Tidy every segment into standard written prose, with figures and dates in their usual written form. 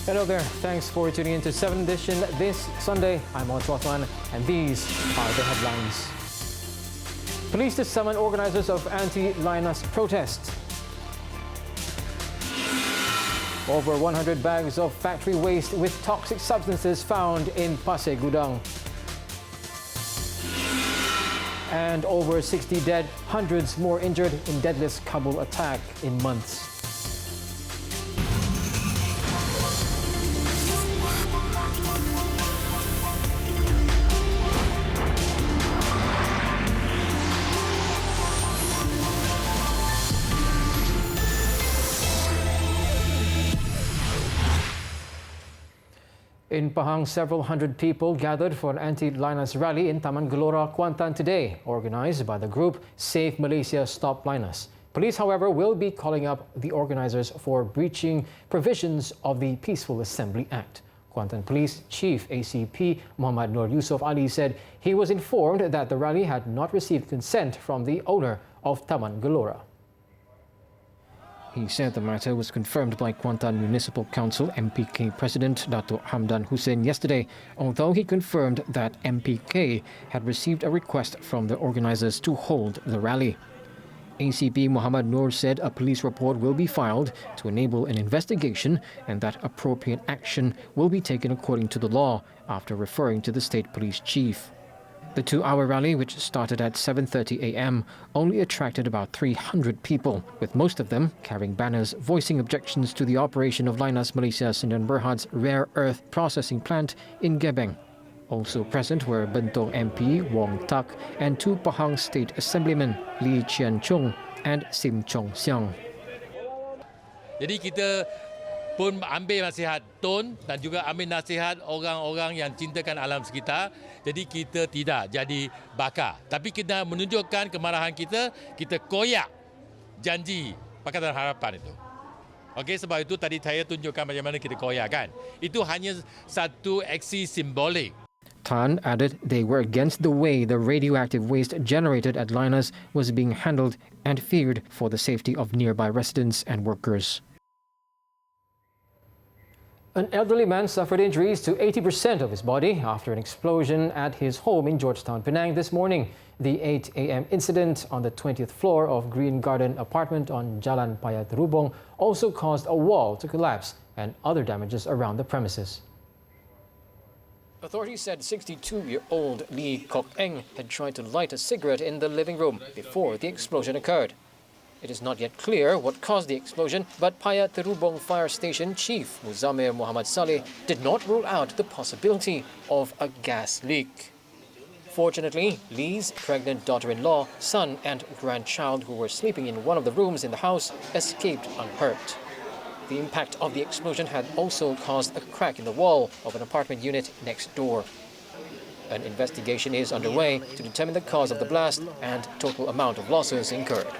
Hello there. Thanks for tuning in to 7Edition this Sunday. I'm Proton, and these are the headlines. Police to summon organizers of anti-Linus protest. Over 100 bags of factory waste with toxic substances found in Pasir Gudang. And over 60 dead, hundreds more injured in deadliest Kabul attack in months. In Pahang, several hundred people gathered for an anti-Linus rally in Taman Gelora, Kuantan today, organized by the group Save Malaysia Stop Linus. Police, however, will be calling up the organizers for breaching provisions of the Peaceful Assembly Act. Kuantan Police Chief ACP Muhammad Nur Yusuf Ali said he was informed that the rally had not received consent from the owner of Taman Gelora. He said the matter was confirmed by Kuantan Municipal Council MPK President Dato' Hamdan Hussein yesterday, although he confirmed that MPK had received a request from the organizers to hold the rally. ACP Muhammad Nur said a police report will be filed to enable an investigation and that appropriate action will be taken according to the law, after referring to the state police chief. The 2-hour rally, which started at 7:30 a.m., only attracted about 300 people, with most of them carrying banners voicing objections to the operation of Linus Malaysia Sdn Bhd rare earth processing plant in Gebeng. Also present were Bentong MP Wong Tak and 2 Pahang State Assemblymen Lee Chian Chung and Sim Chong Siang. Jadi kita pun ambil nasihat Tun dan juga ambil nasihat orang-orang yang cintakan alam sekitar. Jadi kita tidak jadi bakar. Tapi kita menunjukkan kemarahan kita, kita koyak janji Pakatan Harapan itu. Okey, sebab itu tadi saya tunjukkan bagaimana kita koyak kan. Itu hanya satu aksi simbolik. Tan added they were against the way the radioactive waste generated at Linus was being handled and feared for the safety of nearby residents and workers. An elderly man suffered injuries to 80% of his body after an explosion at his home in Georgetown, Penang this morning. The 8 a.m. incident on the 20th floor of Green Garden apartment on Jalan Paya Terubong also caused a wall to collapse and other damages around the premises. Authorities said 62-year-old Lee Kok Eng had tried to light a cigarette in the living room before the explosion occurred. It is not yet clear what caused the explosion, but Paya Terubong Fire Station Chief Muzamir Muhammad Saleh did not rule out the possibility of a gas leak. Fortunately, Lee's pregnant daughter-in-law, son and grandchild who were sleeping in one of the rooms in the house escaped unhurt. The impact of the explosion had also caused a crack in the wall of an apartment unit next door. An investigation is underway to determine the cause of the blast and total amount of losses incurred.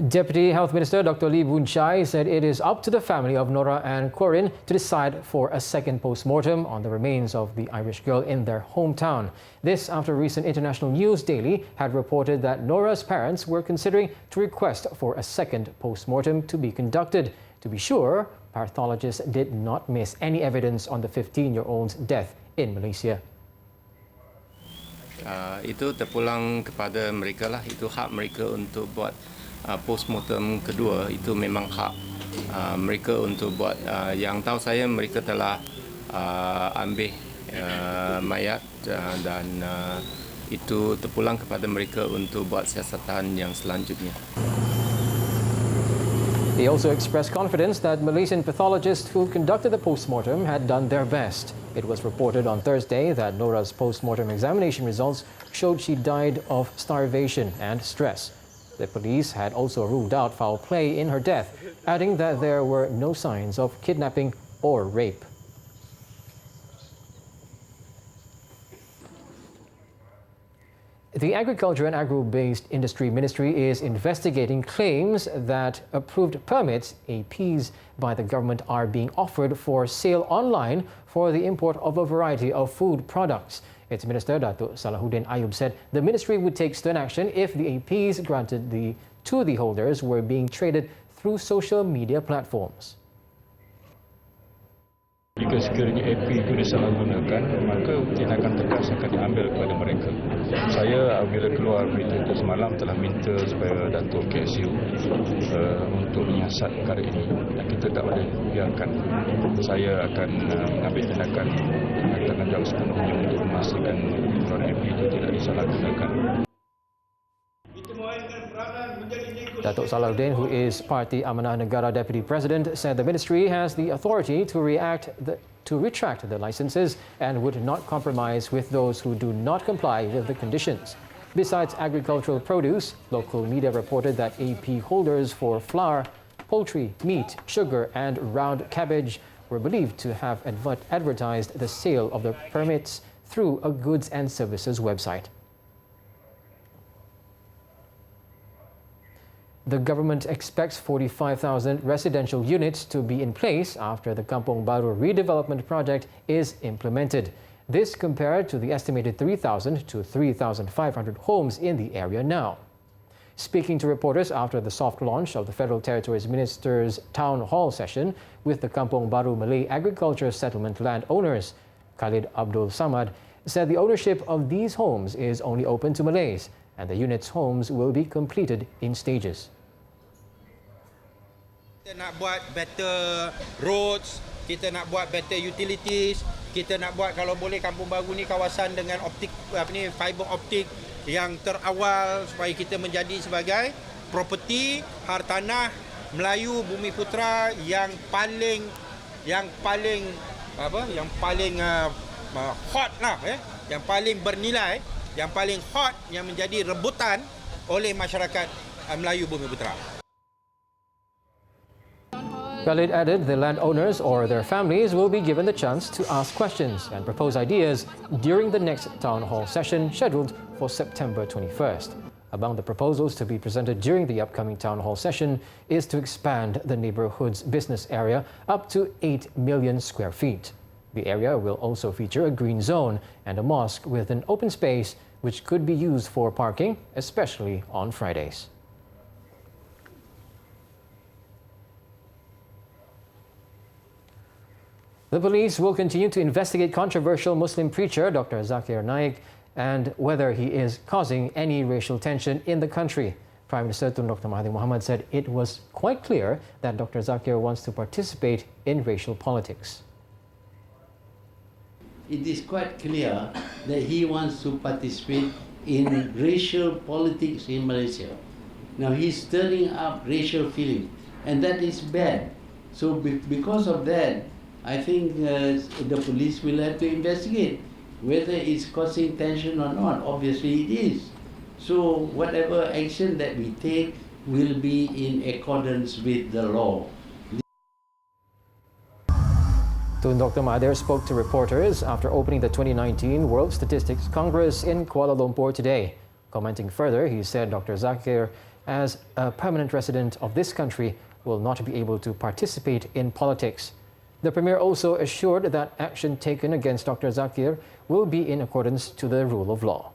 Deputy Health Minister Dr. Lee Boon Chye said it is up to the family of Nora and Corin to decide for a second post-mortem on the remains of the Irish girl in their hometown. This after recent international news daily had reported that Nora's parents were considering to request for a second post-mortem to be conducted. To be sure, pathologists did not miss any evidence on the 15-year-old's death in Malaysia. Itu terpulang kepada mereka lah. Itu hak mereka untuk buat postmortem kedua. Itu memang hak mereka untuk buat. Yang tahu saya mereka telah ambil mayat dan itu terpulang kepada mereka untuk buat siasatan yang selanjutnya. They also expressed confidence that Malaysian pathologists who conducted the postmortem had done their best. It was reported on Thursday that Nora's postmortem examination results showed she died of starvation and stress. The police had also ruled out foul play in her death, adding that there were no signs of kidnapping or rape. The Agriculture and Agro-Based Industry Ministry is investigating claims that approved permits, APs, by the government are being offered for sale online for the import of a variety of food products. Its Minister, Datuk Salahuddin Ayub, said the ministry would take stern action if the APs granted to the holders were being traded through social media platforms. Jika sekiranya AP itu disalahgunakan, maka tindakan tegas akan diambil kepada mereka. Saya bila keluar berita itu semalam telah minta supaya Datuk KSU untuk menyiasat perkara ini. Dan kita tak boleh biarkan. Saya akan mengambil tindakan tanggungjawab sepenuhnya untuk memastikan keluaran AP itu tidak disalahgunakan. Datuk Salahuddin, who is Parti Amanah Negara Deputy President, said the ministry has the authority to retract the licenses and would not compromise with those who do not comply with the conditions. Besides agricultural produce, local media reported that AP holders for flour, poultry, meat, sugar and round cabbage were believed to have advertised the sale of the permits through a goods and services website. The government expects 45,000 residential units to be in place after the Kampung Baru redevelopment project is implemented. This compared to the estimated 3,000 to 3,500 homes in the area now. Speaking to reporters after the soft launch of the Federal Territories Minister's Town Hall session with the Kampung Baru Malay Agriculture Settlement landowners, Khalid Abdul Samad said the ownership of these homes is only open to Malays and the units' homes will be completed in stages. Kita nak buat better roads, kita nak buat better utilities, kita nak buat kalau boleh Kampung Baru ni kawasan dengan fiber optik yang terawal supaya kita menjadi sebagai property hartanah Melayu Bumi Putra yang paling hot lah, yang paling bernilai, yang paling hot, yang menjadi rebutan oleh masyarakat Melayu Bumi Putra. Khalid added the landowners or their families will be given the chance to ask questions and propose ideas during the next town hall session scheduled for September 21st. Among the proposals to be presented during the upcoming town hall session is to expand the neighborhood's business area up to 8 million square feet. The area will also feature a green zone and a mosque with an open space which could be used for parking, especially on Fridays. The police will continue to investigate controversial Muslim preacher Dr. Zakir Naik and whether he is causing any racial tension in the country. Prime Minister Tun Dr. Mahathir Mohamad said it was quite clear that Dr. Zakir wants to participate in racial politics. It is quite clear that he wants to participate in racial politics in Malaysia. Now he's stirring up racial feeling, and that is bad. So because of that, I think the police will have to investigate whether it's causing tension or not. Obviously it is. So whatever action that we take will be in accordance with the law. Tun Dr. Mahathir spoke to reporters after opening the 2019 World Statistics Congress in Kuala Lumpur today. Commenting further, he said Dr. Zakir, as a permanent resident of this country, will not be able to participate in politics. The Premier also assured that action taken against Dr. Zakir will be in accordance to the rule of law.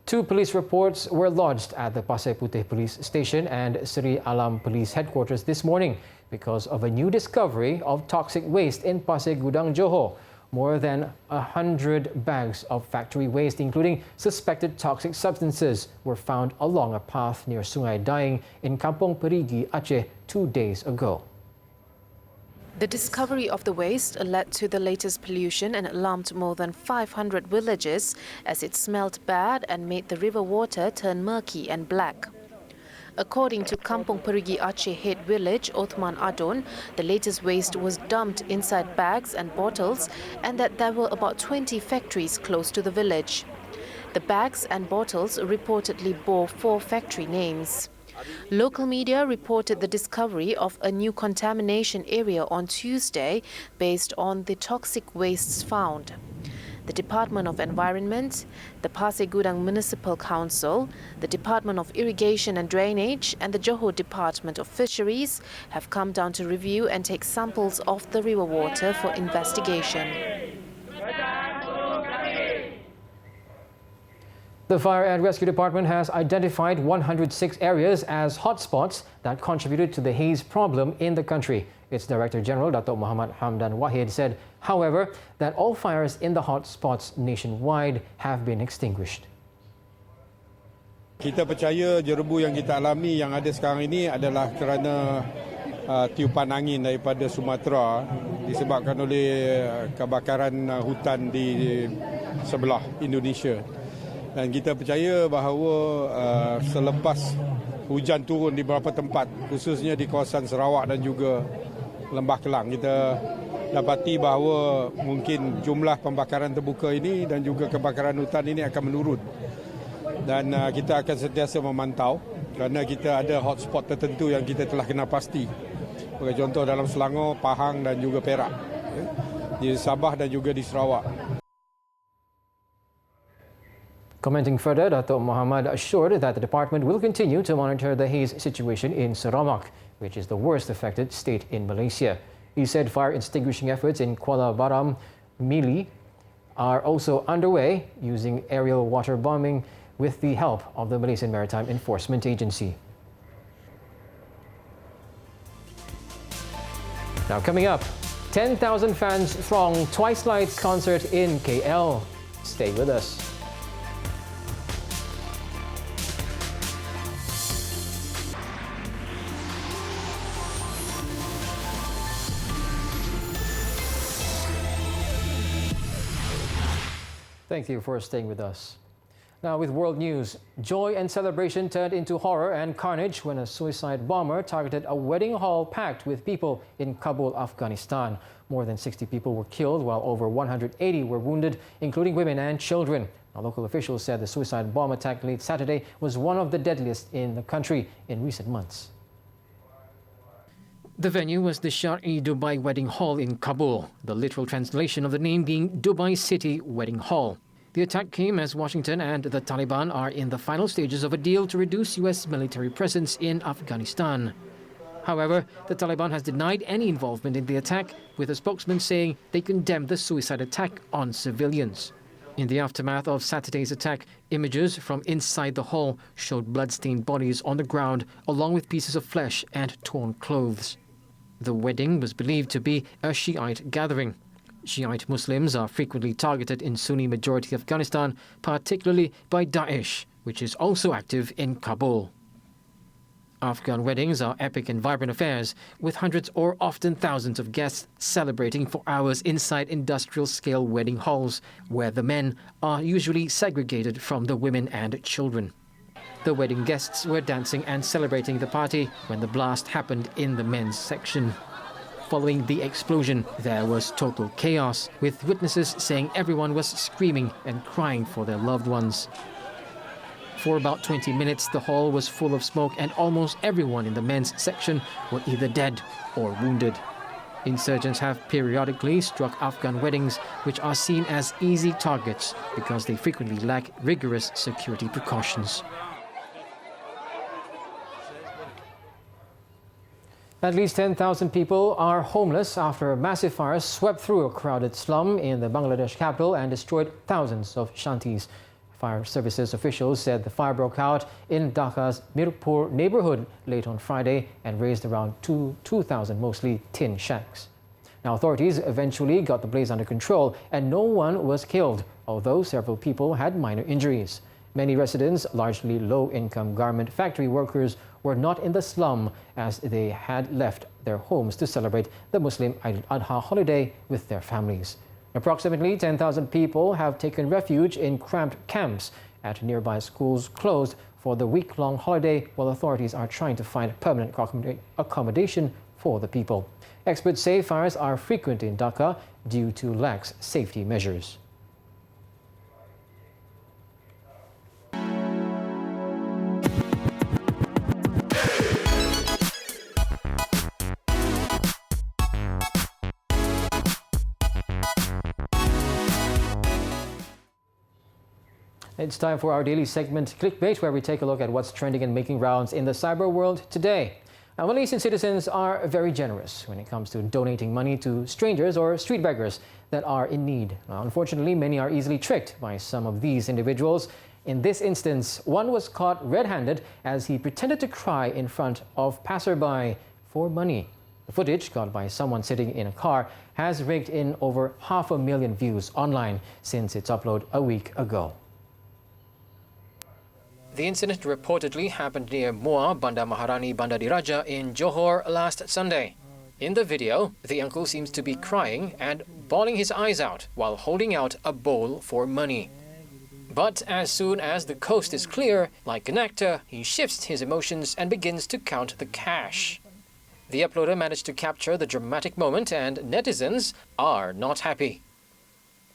Two police reports were lodged at the Pasir Puteh Police Station and Seri Alam Police Headquarters this morning because of a new discovery of toxic waste in Pasir Gudang, Johor. More than 100 bags of factory waste, including suspected toxic substances, were found along a path near Sungai Daing in Kampung Perigi, Aceh 2 days ago. The discovery of the waste led to the latest pollution and alarmed more than 500 villages as it smelled bad and made the river water turn murky and black. According to Kampung Perigi Aceh Head Village, Othman Adon, the latest waste was dumped inside bags and bottles and that there were about 20 factories close to the village. The bags and bottles reportedly bore 4 factory names. Local media reported the discovery of a new contamination area on Tuesday based on the toxic wastes found. The Department of Environment, the Pasir Gudang Municipal Council, the Department of Irrigation and Drainage and the Johor Department of Fisheries have come down to review and take samples of the river water for investigation. The Fire and Rescue Department has identified 106 areas as hotspots that contributed to the haze problem in the country. Its Director General, Datuk Muhammad Hamdan Wahid, said, however, that all fires in the hotspots nationwide have been extinguished. Kita percaya jerebu yang kita alami yang ada sekarang ini adalah kerana tiupan angin daripada Sumatera disebabkan oleh kebakaran hutan di sebelah Indonesia. Dan kita percaya bahawa selepas hujan turun di beberapa tempat, khususnya di kawasan Sarawak dan juga Lembah Kelang, kita dapati bahawa mungkin jumlah pembakaran terbuka ini dan juga kebakaran hutan ini akan menurun. Dan kita akan sentiasa memantau kerana kita ada hotspot tertentu yang kita telah kenal pasti. Sebagai contoh dalam Selangor, Pahang dan juga Perak. Di Sabah dan juga di Sarawak. Commenting further, Datuk Muhammad assured that the department will continue to monitor the haze situation in Sarawak, which is the worst affected state in Malaysia. He said fire extinguishing efforts in Kuala Baram, Mili are also underway using aerial water bombing with the help of the Malaysian Maritime Enforcement Agency. Now coming up, 10,000 fans throng Twice Light's concert in KL. Stay with us. Thank you for staying with us. Now with world news, joy and celebration turned into horror and carnage when a suicide bomber targeted a wedding hall packed with people in Kabul, Afghanistan. More than 60 people were killed while over 180 were wounded, including women and children. Now, local officials said the suicide bomb attack late Saturday was one of the deadliest in the country in recent months. The venue was the Shar-e Dubai Wedding Hall in Kabul, the literal translation of the name being Dubai City Wedding Hall. The attack came as Washington and the Taliban are in the final stages of a deal to reduce U.S. military presence in Afghanistan. However, the Taliban has denied any involvement in the attack, with a spokesman saying they condemned the suicide attack on civilians. In the aftermath of Saturday's attack, images from inside the hall showed blood-stained bodies on the ground, along with pieces of flesh and torn clothes. The wedding was believed to be a Shiite gathering. Shiite Muslims are frequently targeted in Sunni-majority Afghanistan, particularly by Daesh, which is also active in Kabul. Afghan weddings are epic and vibrant affairs, with hundreds or often thousands of guests celebrating for hours inside industrial-scale wedding halls, where the men are usually segregated from the women and children. The wedding guests were dancing and celebrating the party when the blast happened in the men's section. Following the explosion, there was total chaos, with witnesses saying everyone was screaming and crying for their loved ones. For about 20 minutes, the hall was full of smoke and almost everyone in the men's section were either dead or wounded. Insurgents have periodically struck Afghan weddings, which are seen as easy targets because they frequently lack rigorous security precautions. At least 10,000 people are homeless after a massive fire swept through a crowded slum in the Bangladesh capital and destroyed thousands of shanties. Fire services officials said the fire broke out in Dhaka's Mirpur neighborhood late on Friday and razed around 2,000 mostly tin shacks. Now, authorities eventually got the blaze under control and no one was killed, although several people had minor injuries. Many residents, largely low-income garment factory workers, were not in the slum as they had left their homes to celebrate the Muslim Eid al-Adha holiday with their families. Approximately 10,000 people have taken refuge in cramped camps at nearby schools closed for the week-long holiday, while authorities are trying to find permanent accommodation for the people. Experts say fires are frequent in Dhaka due to lax safety measures. It's time for our daily segment, Clickbait, where we take a look at what's trending and making rounds in the cyber world today. Now, Malaysian citizens are very generous when it comes to donating money to strangers or street beggars that are in need. Now, unfortunately, many are easily tricked by some of these individuals. In this instance, one was caught red-handed as he pretended to cry in front of passerby for money. The footage, caught by someone sitting in a car, has raked in over 500,000 views online since its upload a week ago. The incident reportedly happened near Muar Bandar Maharani Bandar Diraja in Johor last Sunday. In the video, the uncle seems to be crying and bawling his eyes out while holding out a bowl for money. But as soon as the coast is clear, like an actor, he shifts his emotions and begins to count the cash. The uploader managed to capture the dramatic moment, and netizens are not happy.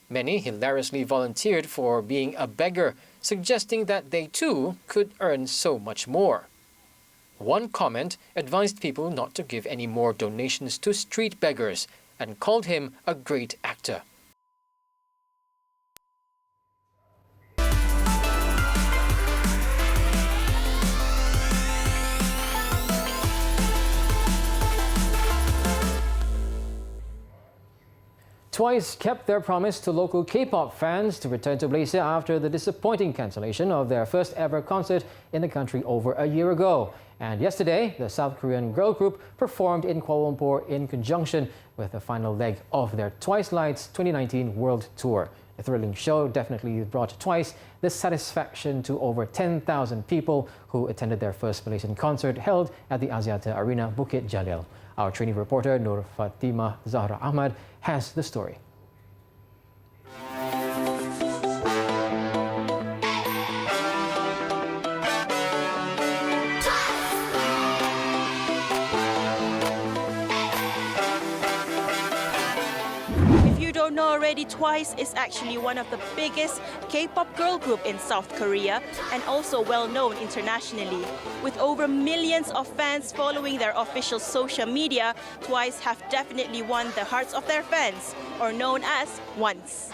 Many hilariously volunteered for being a beggar, suggesting that they too could earn so much more. One comment advised people not to give any more donations to street beggars and called him a great actor. Twice kept their promise to local K-pop fans to return to Malaysia after the disappointing cancellation of their first ever concert in the country over a year ago. And yesterday, the South Korean girl group performed in Kuala Lumpur in conjunction with the final leg of their Twice Lights 2019 World Tour. The thrilling show definitely brought Twice the satisfaction to over 10,000 people who attended their first Malaysian concert held at the Axiata Arena, Bukit Jalil. Our trainee reporter, Nur Fatimah Zahra Ahmad, has the story. If you don't know already, Twice is actually one of the biggest K-pop girl group in South Korea and also well known internationally. With over millions of fans following their official social media, Twice have definitely won the hearts of their fans, or known as Once.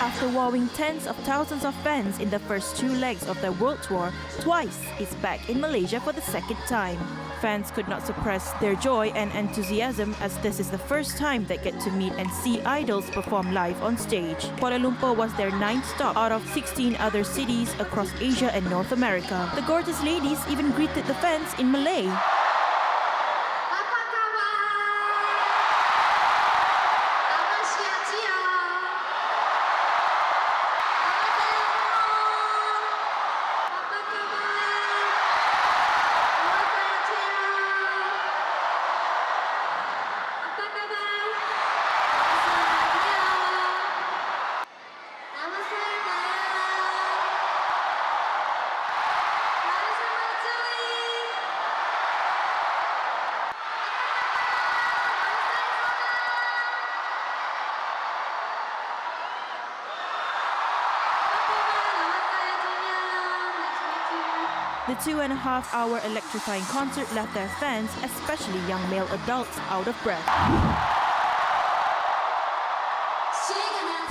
After wowing tens of thousands of fans in the first two legs of their world tour, Twice is back in Malaysia for the second time. Fans could not suppress their joy and enthusiasm as this is the first time they get to meet and see idols perform live on stage. Kuala Lumpur was their 9th stop out of 16 other cities across Asia and North America. The gorgeous ladies even greeted the fans in Malay. The 2.5-hour electrifying concert left their fans, especially young male adults, out of breath.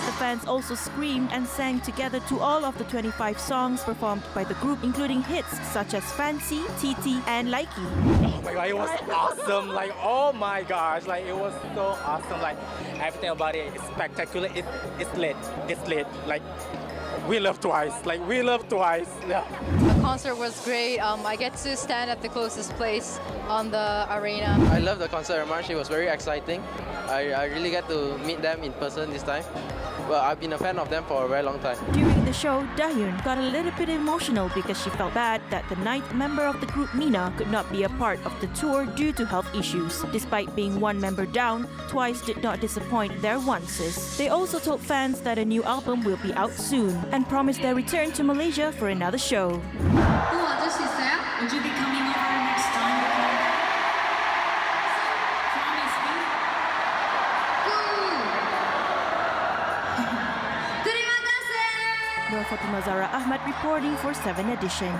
The fans also screamed and sang together to all of the 25 songs performed by the group, including hits such as Fancy, TT, and Likey. Oh my god, it was awesome! Like, oh my gosh, like it was so awesome! Like everything about it is spectacular. It's lit. It's lit. Like we love Twice. Like we love Twice. Yeah. The concert was great. I get to stand at the closest place on the arena. I love the concert very much. It was very exciting. I really get to meet them in person this time. Well, I've been a fan of them for a very long time. During the show, Dayun got a little bit emotional because she felt bad that the 9th member of the group, Mina, could not be a part of the tour due to health issues. Despite being one member down, Twice did not disappoint their onces. They also told fans that a new album will be out soon and promised their return to Malaysia for another show. Would you be coming over next time? Promise me? Terima kasih. Nur Fatimah Zahra Ahmad reporting for 7Edition.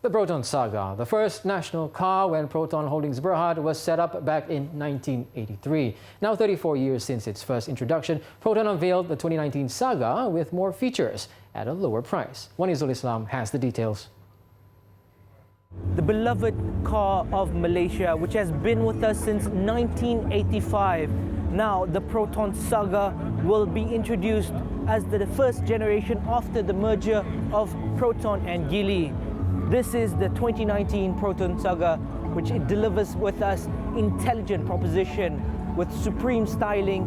The Proton Saga, the first national car when Proton Holdings Berhad was set up back in 1983. Now 34 years since its first introduction, Proton unveiled the 2019 Saga with more features at a lower price. Wanizul Islam has the details. The beloved car of Malaysia, which has been with us since 1985. Now the Proton Saga will be introduced as the first generation after the merger of Proton and Geely. This is the 2019 Proton Saga, which it delivers with us intelligent proposition with supreme styling,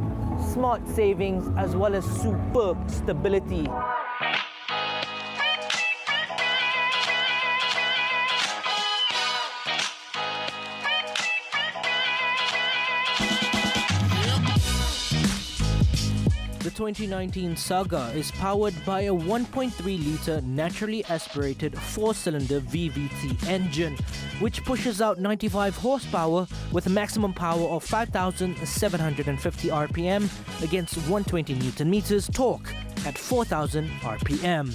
smart savings, as well as superb stability. The 2019 Saga is powered by a 1.3-litre naturally aspirated 4-cylinder VVT engine, which pushes out 95 horsepower with a maximum power of 5,750 RPM against 120 Nm torque at 4,000 RPM.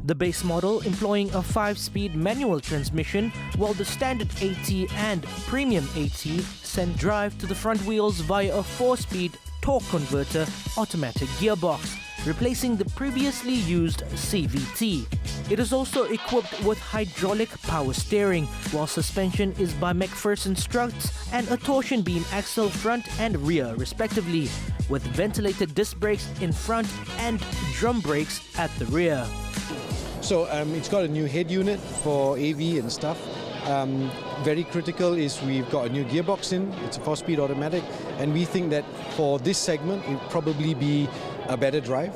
The base model employing a 5-speed manual transmission, while the standard AT and premium AT send drive to the front wheels via a 4-speed torque converter automatic gearbox, replacing the previously used CVT. It is also equipped with hydraulic power steering, while suspension is by McPherson struts and a torsion beam axle front and rear respectively, with ventilated disc brakes in front and drum brakes at the rear. So it's got a new head unit for AV and stuff. Very critical is we've got a new gearbox in. It's a 4-speed automatic, and we think that for this segment it will probably be a better drive.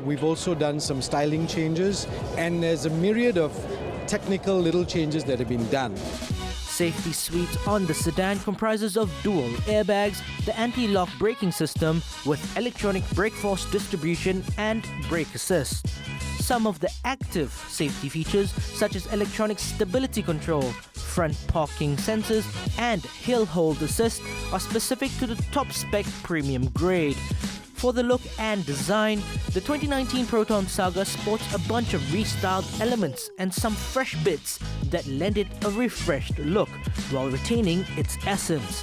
We've also done some styling changes, and there's a myriad of technical little changes that have been done. Safety suite on the sedan comprises of dual airbags, the anti-lock braking system with electronic brake force distribution and brake assist. Some of the active safety features, such as electronic stability control, front parking sensors and hill hold assist, are specific to the top spec premium grade. For the look and design, the 2019 Proton Saga sports a bunch of restyled elements and some fresh bits that lend it a refreshed look while retaining its essence.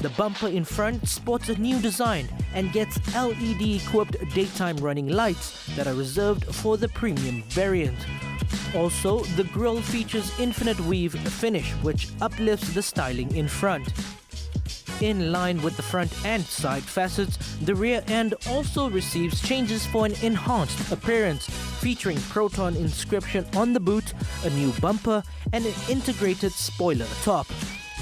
The bumper in front sports a new design and gets LED-equipped daytime running lights that are reserved for the premium variant. Also, the grille features infinite weave finish, which uplifts the styling in front. In line with the front and side facets, the rear end also receives changes for an enhanced appearance, featuring Proton inscription on the boot, a new bumper, and an integrated spoiler atop.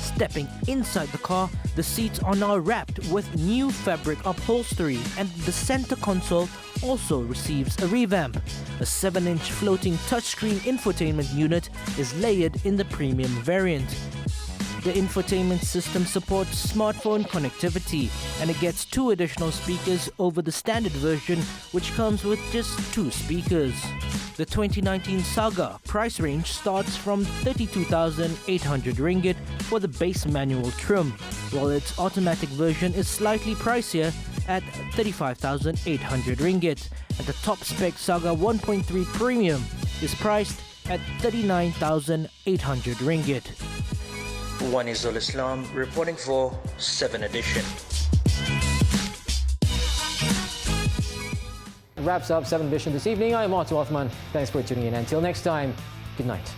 Stepping inside the car, the seats are now wrapped with new fabric upholstery, and the center console also receives a revamp. A 7-inch floating touchscreen infotainment unit is layered in the premium variant. The infotainment system supports smartphone connectivity, and it gets 2 additional speakers over the standard version, which comes with just 2 speakers. The 2019 Saga price range starts from 32,800 ringgit for the base manual trim, while its automatic version is slightly pricier at 35,800 ringgit, and the top spec Saga 1.3 Premium is priced at 39,800 ringgit. Wanizul Islam reporting for 7Edition. Wraps up 7 Edition this evening. I'm Otto Othman. Thanks for tuning in. Until next time, good night.